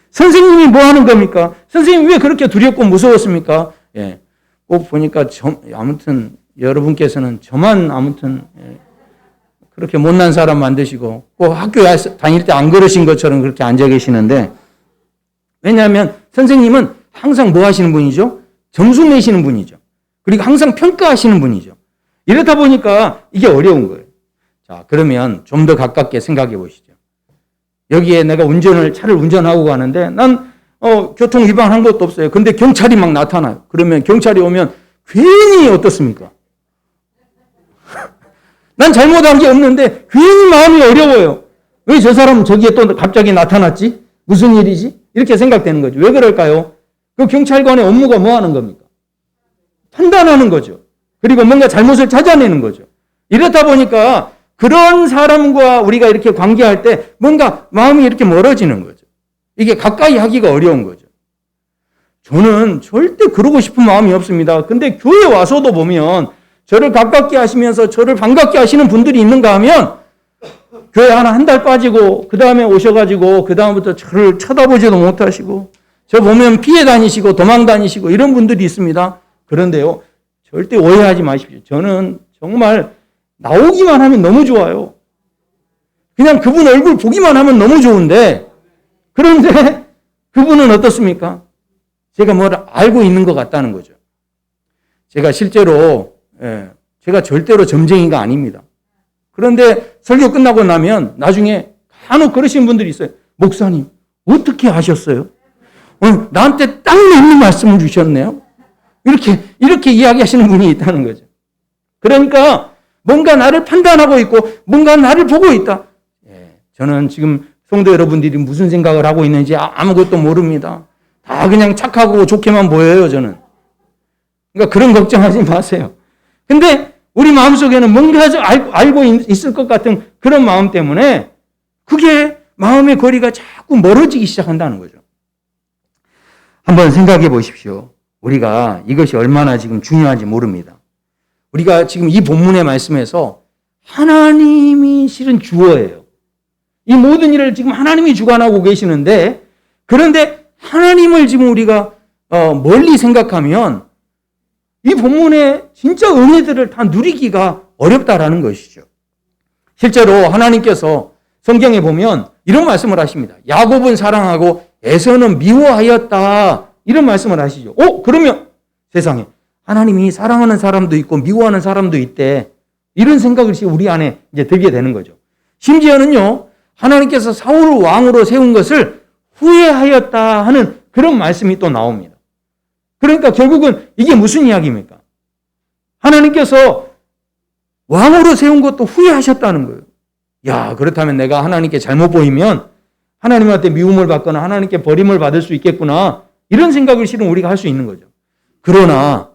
선생님이 뭐 하는 겁니까? 선생님이 왜 그렇게 두렵고 무서웠습니까? 꼭 보니까 아무튼 여러분께서는 저만 아무튼 그렇게 못난 사람 만드시고 꼭 학교 다닐 때 안 그러신 것처럼 그렇게 앉아 계시는데, 왜냐하면 선생님은 항상 뭐 하시는 분이죠? 점수 내시는 분이죠. 그리고 항상 평가하시는 분이죠. 이렇다 보니까 이게 어려운 거예요. 자, 그러면 좀 더 가깝게 생각해 보시죠. 여기에 내가 차를 운전하고 가는데 난 교통 위반한 것도 없어요. 근데 경찰이 막 나타나요. 그러면 경찰이 오면 괜히 어떻습니까? 난 잘못한 게 없는데 괜히 마음이 어려워요. 왜 저 사람은 저기에 또 갑자기 나타났지? 무슨 일이지? 이렇게 생각되는 거죠. 왜 그럴까요? 그 경찰관의 업무가 뭐 하는 겁니까? 판단하는 거죠. 그리고 뭔가 잘못을 찾아내는 거죠. 이렇다 보니까 그런 사람과 우리가 이렇게 관계할 때 뭔가 마음이 이렇게 멀어지는 거죠. 이게 가까이 하기가 어려운 거죠. 저는 절대 그러고 싶은 마음이 없습니다. 근데 교회 와서도 보면 저를 가깝게 하시면서 저를 반갑게 하시는 분들이 있는가 하면 교회 하나 한 달 빠지고 그 다음에 오셔가지고 그 다음부터 저를 쳐다보지도 못하시고 저 보면 피해 다니시고 도망 다니시고 이런 분들이 있습니다. 그런데요, 절대 오해하지 마십시오. 저는 정말 나오기만 하면 너무 좋아요. 그냥 그분 얼굴 보기만 하면 너무 좋은데, 그런데 그분은 어떻습니까? 제가 뭘 알고 있는 것 같다는 거죠. 제가 실제로 제가 절대로 점쟁이가 아닙니다. 그런데 설교 끝나고 나면 나중에 간혹 그러시는 분들이 있어요. 목사님, 어떻게 아셨어요? 나한테 딱 맞는 말씀을 주셨네요. 이렇게 이야기하시는 분이 있다는 거죠. 그러니까 뭔가 나를 판단하고 있고 뭔가 나를 보고 있다. 저는 지금 성도 여러분들이 무슨 생각을 하고 있는지 아무것도 모릅니다. 다 그냥 착하고 좋게만 보여요, 저는. 그러니까 그런 걱정하지 마세요. 근데 우리 마음속에는 뭔가 알고 있을 것 같은 그런 마음 때문에 그게 마음의 거리가 자꾸 멀어지기 시작한다는 거죠. 한번 생각해 보십시오. 우리가 이것이 얼마나 지금 중요한지 모릅니다. 우리가 지금 이 본문의 말씀에서 하나님이 실은 주어예요. 이 모든 일을 지금 하나님이 주관하고 계시는데, 그런데 하나님을 지금 우리가 멀리 생각하면 이 본문의 진짜 은혜들을 다 누리기가 어렵다라는 것이죠. 실제로 하나님께서 성경에 보면 이런 말씀을 하십니다. 야곱은 사랑하고 에서는 미워하였다. 이런 말씀을 하시죠. 그러면 세상에 하나님이 사랑하는 사람도 있고 미워하는 사람도 있대. 이런 생각을 우리 안에 이제 들게 되는 거죠. 심지어는요, 하나님께서 사울을 왕으로 세운 것을 후회하였다 하는 그런 말씀이 또 나옵니다. 그러니까 결국은 이게 무슨 이야기입니까? 하나님께서 왕으로 세운 것도 후회하셨다는 거예요. 야, 그렇다면 내가 하나님께 잘못 보이면 하나님한테 미움을 받거나 하나님께 버림을 받을 수 있겠구나. 이런 생각을 실은 우리가 할 수 있는 거죠. 그러나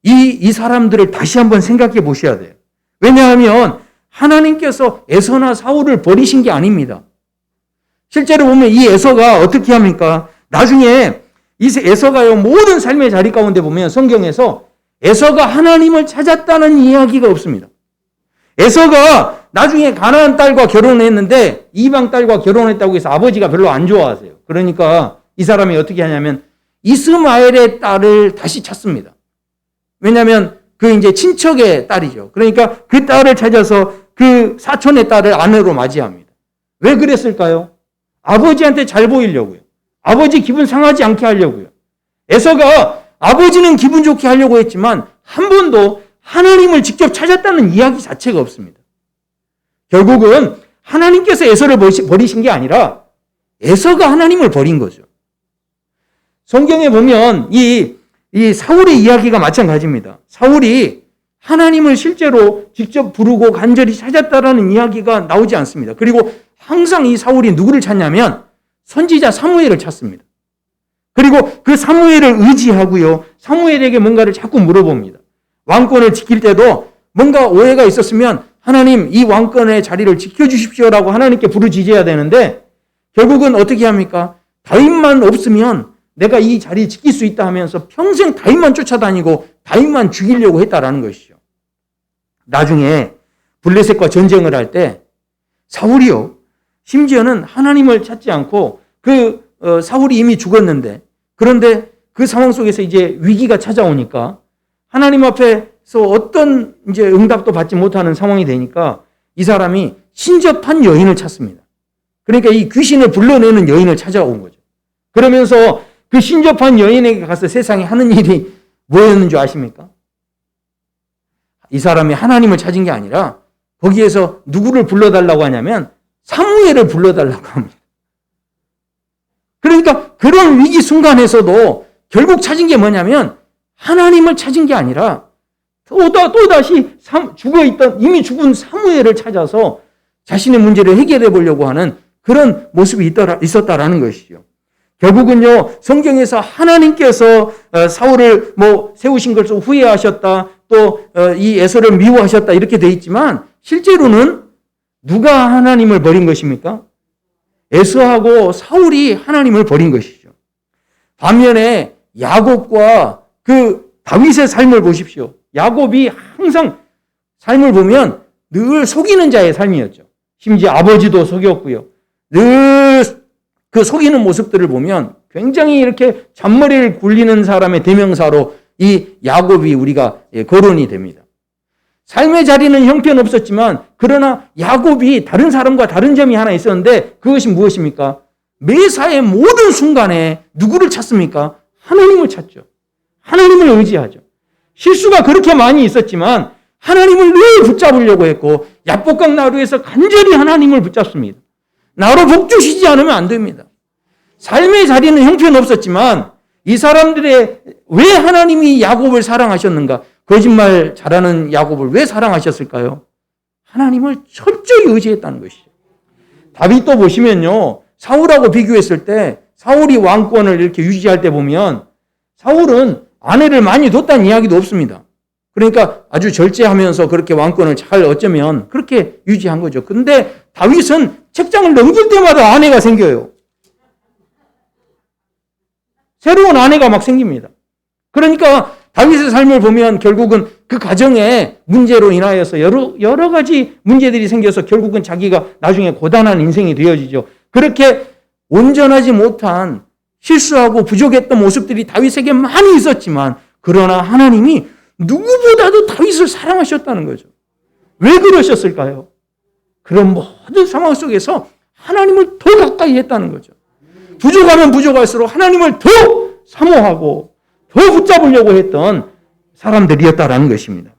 이 사람들을 다시 한번 생각해 보셔야 돼요. 왜냐하면 하나님께서 에서나 사울을 버리신 게 아닙니다. 실제로 보면 이 에서가 어떻게 합니까? 나중에 이 에서가요, 모든 삶의 자리 가운데 보면 성경에서 에서가 하나님을 찾았다는 이야기가 없습니다. 에서가 나중에 가나안 딸과 결혼했는데 이방 딸과 결혼했다고 해서 아버지가 별로 안 좋아하세요. 그러니까 이 사람이 어떻게 하냐면 이스마엘의 딸을 다시 찾습니다. 왜냐하면 그 이제 친척의 딸이죠. 그러니까 그 딸을 찾아서 그 사촌의 딸을 아내로 맞이합니다. 왜 그랬을까요? 아버지한테 잘 보이려고요. 아버지 기분 상하지 않게 하려고요. 에서가 아버지는 기분 좋게 하려고 했지만 한 번도 하나님을 직접 찾았다는 이야기 자체가 없습니다. 결국은 하나님께서 에서를 버리신 게 아니라 에서가 하나님을 버린 거죠. 성경에 보면 이 사울의 이야기가 마찬가지입니다. 사울이 하나님을 실제로 직접 부르고 간절히 찾았다라는 이야기가 나오지 않습니다. 그리고 항상 이 사울이 누구를 찾냐면 선지자 사무엘을 찾습니다. 그리고 그 사무엘을 의지하고요, 사무엘에게 뭔가를 자꾸 물어봅니다. 왕권을 지킬 때도 뭔가 오해가 있었으면 하나님 이 왕권의 자리를 지켜주십시오라고 하나님께 부르짖어야 되는데 결국은 어떻게 합니까? 다윗만 없으면 내가 이 자리 지킬 수 있다 하면서 평생 다윗만 쫓아다니고 다윗만 죽이려고 했다라는 것이죠. 나중에 블레셋과 전쟁을 할 때 사울이요, 심지어는 하나님을 찾지 않고 사울이 이미 죽었는데, 그런데 그 상황 속에서 이제 위기가 찾아오니까 하나님 앞에서 어떤 이제 응답도 받지 못하는 상황이 되니까 이 사람이 신접한 여인을 찾습니다. 그러니까 이 귀신을 불러내는 여인을 찾아온 거죠. 그러면서 그 신접한 여인에게 가서 세상에 하는 일이 뭐였는 줄 아십니까? 이 사람이 하나님을 찾은 게 아니라 거기에서 누구를 불러달라고 하냐면 사무엘을 불러달라고 합니다. 그러니까 그런 위기 순간에서도 결국 찾은 게 뭐냐면 하나님을 찾은 게 아니라 또다시 죽어있던 이미 죽은 사무엘을 찾아서 자신의 문제를 해결해 보려고 하는 그런 모습이 있었다라는 것이죠. 결국은요, 성경에서 하나님께서 사울을 세우신 것을 후회하셨다, 또 이 에서를 미워하셨다 이렇게 돼 있지만 실제로는 누가 하나님을 버린 것입니까? 에서하고 사울이 하나님을 버린 것이죠. 반면에 야곱과 그 다윗의 삶을 보십시오. 야곱이 항상 삶을 보면 늘 속이는 자의 삶이었죠. 심지어 아버지도 속였고요. 늘 그 속이는 모습들을 보면 굉장히 이렇게 잔머리를 굴리는 사람의 대명사로 이 야곱이 우리가 거론이 됩니다. 삶의 자리는 형편없었지만 그러나 야곱이 다른 사람과 다른 점이 하나 있었는데 그것이 무엇입니까? 매사의 모든 순간에 누구를 찾습니까? 하나님을 찾죠. 하나님을 의지하죠. 실수가 그렇게 많이 있었지만 하나님을 늘 붙잡으려고 했고 야복강 나루에서 간절히 하나님을 붙잡습니다. 나로 복 주시지 않으면 안 됩니다. 삶의 자리는 형편없었지만 이 사람들의 왜 하나님이 야곱을 사랑하셨는가? 거짓말 잘하는 야곱을 왜 사랑하셨을까요? 하나님을 철저히 의지했다는 것이죠. 다윗도 보시면요. 사울하고 비교했을 때 사울이 왕권을 이렇게 유지할 때 보면 사울은 아내를 많이 뒀다는 이야기도 없습니다. 그러니까 아주 절제하면서 그렇게 왕권을 잘 어쩌면 그렇게 유지한 거죠. 근데 다윗은 책장을 넘길 때마다 아내가 생겨요. 새로운 아내가 막 생깁니다. 그러니까 다윗의 삶을 보면 결국은 그 가정의 문제로 인하여서 여러 가지 문제들이 생겨서 결국은 자기가 나중에 고단한 인생이 되어지죠. 그렇게 온전하지 못한 실수하고 부족했던 모습들이 다윗에게 많이 있었지만 그러나 하나님이 누구보다도 다윗을 사랑하셨다는 거죠. 왜 그러셨을까요? 그런 모든 상황 속에서 하나님을 더 가까이 했다는 거죠. 부족하면 부족할수록 하나님을 더 사모하고 더 붙잡으려고 했던 사람들이었다라는 것입니다.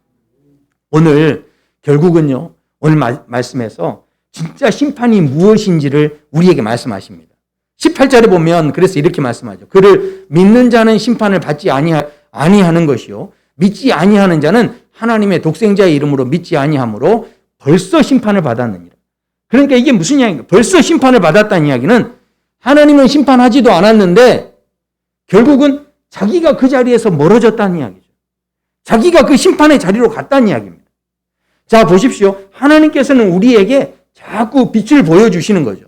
오늘 결국은요. 오늘 말씀에서 진짜 심판이 무엇인지를 우리에게 말씀하십니다. 18절에 보면 그래서 이렇게 말씀하죠. 그를 믿는 자는 심판을 받지 아니하는 것이요. 믿지 아니하는 자는 하나님의 독생자의 이름으로 믿지 아니하므로 벌써 심판을 받았느니라. 그러니까 이게 무슨 이야기인가? 벌써 심판을 받았다는 이야기는 하나님은 심판하지도 않았는데 결국은 자기가 그 자리에서 멀어졌다는 이야기죠. 자기가 그 심판의 자리로 갔다는 이야기입니다. 자, 보십시오. 하나님께서는 우리에게 자꾸 빛을 보여주시는 거죠.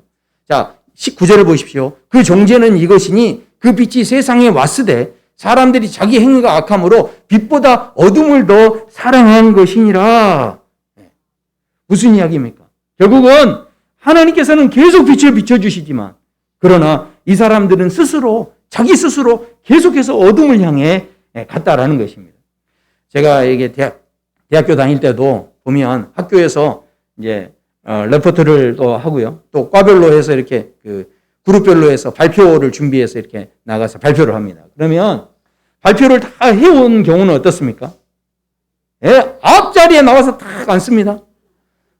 자, 19절을 보십시오. 그 정죄는 이것이니 그 빛이 세상에 왔으되 사람들이 자기 행위가 악함으로 빛보다 어둠을 더 사랑한 것이니라. 무슨 이야기입니까? 결국은 하나님께서는 계속 빛을 비춰주시지만 그러나 이 사람들은 자기 스스로 계속해서 어둠을 향해 갔다라는 것입니다. 제가 이게 대학교 다닐 때도 보면 학교에서 이제 레포트를 또 하고요. 또 과별로 해서 이렇게 그룹별로 해서 발표를 준비해서 이렇게 나가서 발표를 합니다. 그러면 발표를 다 해온 경우는 어떻습니까? 앞자리에 나와서 딱 앉습니다.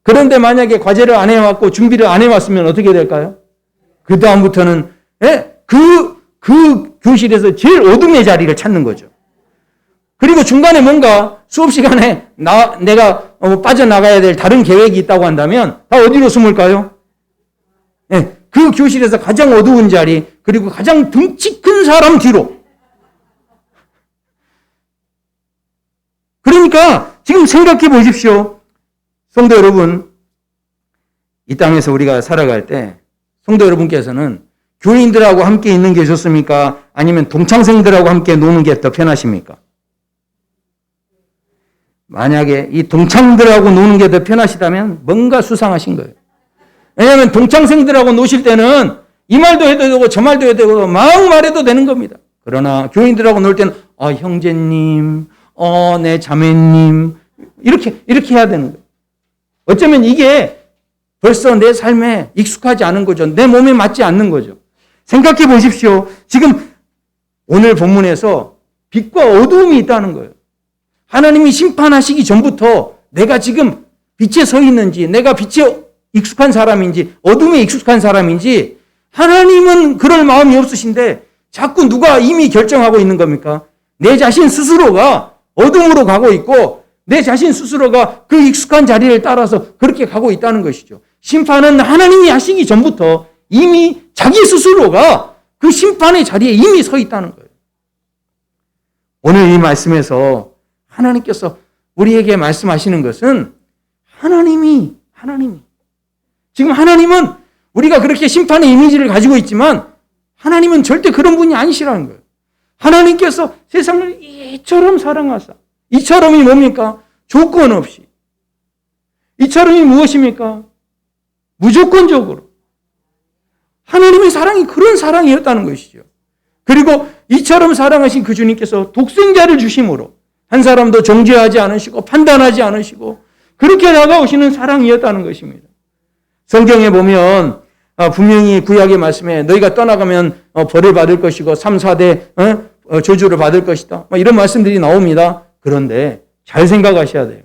그런데 만약에 과제를 안 해왔고 준비를 안 해왔으면 어떻게 될까요? 그 다음부터는 그 교실에서 제일 어둠의 자리를 찾는 거죠. 그리고 중간에 뭔가 수업 시간에 내가 빠져나가야 될 다른 계획이 있다고 한다면 다 어디로 숨을까요? 그 교실에서 가장 어두운 자리, 그리고 가장 덩치 큰 사람 뒤로. 그러니까 지금 생각해 보십시오. 성도 여러분, 이 땅에서 우리가 살아갈 때 성도 여러분께서는 교인들하고 함께 있는 게 좋습니까? 아니면 동창생들하고 함께 노는 게 더 편하십니까? 만약에 이 동창들하고 노는 게 더 편하시다면 뭔가 수상하신 거예요. 왜냐하면 동창생들하고 노실 때는 이 말도 해도 되고 저 말도 해도 되고 막 말해도 되는 겁니다. 그러나 교인들하고 놀 때는 형제님, 내 자매님 이렇게 해야 되는 거예요. 어쩌면 이게 벌써 내 삶에 익숙하지 않은 거죠. 내 몸에 맞지 않는 거죠. 생각해 보십시오. 지금 오늘 본문에서 빛과 어두움이 있다는 거예요. 하나님이 심판하시기 전부터 내가 지금 빛에 서 있는지, 내가 빛에 익숙한 사람인지, 어둠에 익숙한 사람인지, 하나님은 그럴 마음이 없으신데 자꾸 누가 이미 결정하고 있는 겁니까? 내 자신 스스로가 어둠으로 가고 있고 내 자신 스스로가 그 익숙한 자리를 따라서 그렇게 가고 있다는 것이죠. 심판은 하나님이 하시기 전부터 이미 자기 스스로가 그 심판의 자리에 이미 서 있다는 거예요. 오늘 이 말씀에서 하나님께서 우리에게 말씀하시는 것은 하나님이 지금 하나님은 우리가 그렇게 심판의 이미지를 가지고 있지만 하나님은 절대 그런 분이 아니시라는 거예요. 하나님께서 세상을 이처럼 사랑하사. 이처럼이 뭡니까? 조건 없이. 이처럼이 무엇입니까? 무조건적으로. 하나님의 사랑이 그런 사랑이었다는 것이죠. 그리고 이처럼 사랑하신 그 주님께서 독생자를 주심으로 한 사람도 정죄하지 않으시고 판단하지 않으시고 그렇게 다가오시는 사랑이었다는 것입니다. 성경에 보면 분명히 구약의 말씀에 너희가 떠나가면 벌을 받을 것이고 3, 4대 저주를 받을 것이다. 이런 말씀들이 나옵니다. 그런데 잘 생각하셔야 돼요.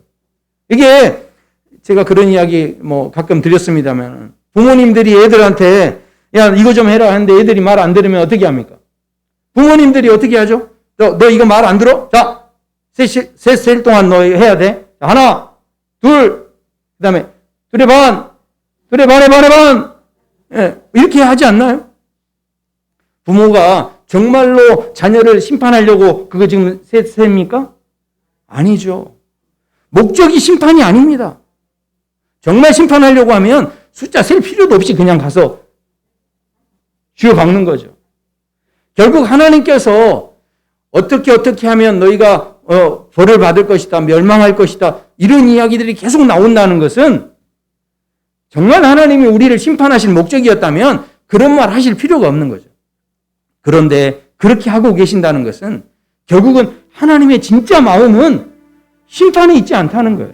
이게 제가 그런 이야기 가끔 드렸습니다만 부모님들이 애들한테 야 이거 좀 해라 하는데 애들이 말 안 들으면 어떻게 합니까? 부모님들이 어떻게 하죠? 너 이거 말 안 들어? 자, 셋 동안 너 해야 돼. 자, 하나, 둘, 그 다음에 둘의 반의 반. 예, 이렇게 하지 않나요? 부모가 정말로 자녀를 심판하려고 그거 지금 셋입니까? 아니죠. 목적이 심판이 아닙니다. 정말 심판하려고 하면 숫자 셀 필요도 없이 그냥 가서 쥐어박는 거죠. 결국 하나님께서 어떻게 하면 너희가 벌을 받을 것이다, 멸망할 것이다 이런 이야기들이 계속 나온다는 것은 정말 하나님이 우리를 심판하실 목적이었다면 그런 말 하실 필요가 없는 거죠. 그런데 그렇게 하고 계신다는 것은 결국은 하나님의 진짜 마음은 심판에 있지 않다는 거예요.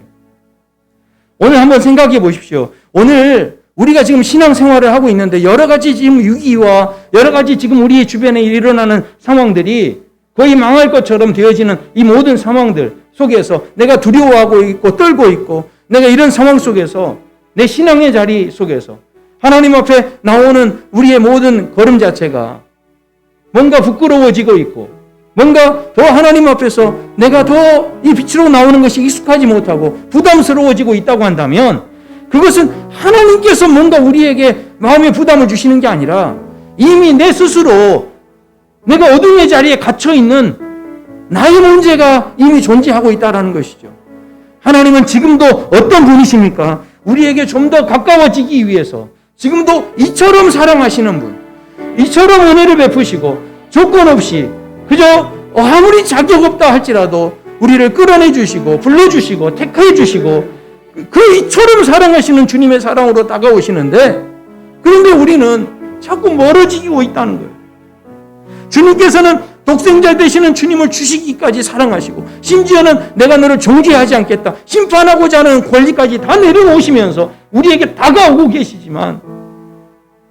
오늘 한번 생각해 보십시오. 오늘 우리가 지금 신앙생활을 하고 있는데 여러 가지 지금 위기와 여러 가지 지금 우리 주변에 일어나는 상황들이 거의 망할 것처럼 되어지는 이 모든 상황들 속에서 내가 두려워하고 있고 떨고 있고 내가 이런 상황 속에서 내 신앙의 자리 속에서 하나님 앞에 나오는 우리의 모든 걸음 자체가 뭔가 부끄러워지고 있고 뭔가 더 하나님 앞에서 내가 더 이 빛으로 나오는 것이 익숙하지 못하고 부담스러워지고 있다고 한다면 그것은 하나님께서 뭔가 우리에게 마음의 부담을 주시는 게 아니라 이미 내 스스로 내가 어둠의 자리에 갇혀있는 나의 문제가 이미 존재하고 있다는 것이죠. 하나님은 지금도 어떤 분이십니까? 우리에게 좀 더 가까워지기 위해서 지금도 이처럼 사랑하시는 분, 이처럼 은혜를 베푸시고 조건 없이 그저 아무리 자격 없다 할지라도 우리를 끌어내 주시고 불러주시고 택해 주시고 그 이처럼 사랑하시는 주님의 사랑으로 다가오시는데 그런데 우리는 자꾸 멀어지고 있다는 거예요. 주님께서는 독생자 되시는 주님을 주시기까지 사랑하시고 심지어는 내가 너를 정죄하지 않겠다 심판하고자 하는 권리까지 다 내려놓으시면서 우리에게 다가오고 계시지만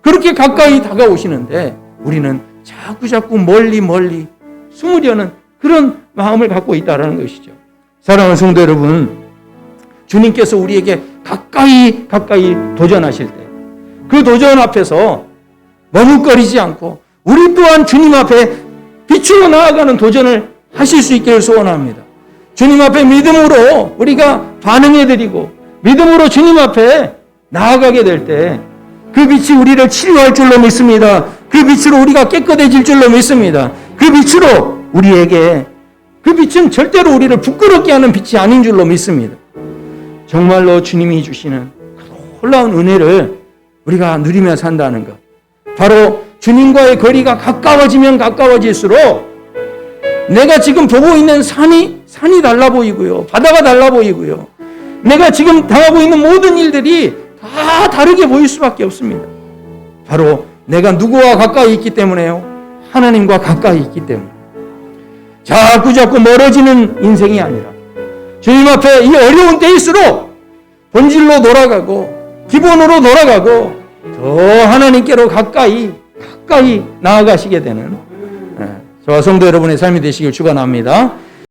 그렇게 가까이 다가오시는데 우리는 자꾸 멀리 숨으려는 그런 마음을 갖고 있다는 것이죠. 사랑하는 성도 여러분, 주님께서 우리에게 가까이 도전하실 때 그 도전 앞에서 머뭇거리지 않고 우리 또한 주님 앞에 빛으로 나아가는 도전을 하실 수 있기를 소원합니다. 주님 앞에 믿음으로 우리가 반응해드리고 믿음으로 주님 앞에 나아가게 될 때 그 빛이 우리를 치료할 줄로 믿습니다. 그 빛으로 우리가 깨끗해질 줄로 믿습니다. 그 빛으로 우리에게 그 빛은 절대로 우리를 부끄럽게 하는 빛이 아닌 줄로 믿습니다. 정말로 주님이 주시는 놀라운 은혜를 우리가 누리며 산다는 것. 바로 주님과의 거리가 가까워지면 가까워질수록 내가 지금 보고 있는 산이 달라 보이고요. 바다가 달라 보이고요. 내가 지금 당하고 있는 모든 일들이 다 다르게 보일 수밖에 없습니다. 바로 내가 누구와 가까이 있기 때문에요. 하나님과 가까이 있기 때문에. 자꾸 멀어지는 인생이 아니라 주님 앞에 이 어려운 때일수록 본질로 돌아가고 기본으로 돌아가고 더 하나님께로 가까이 나아가시게 되는 저와 성도 여러분의 삶이 되시길 축원합니다.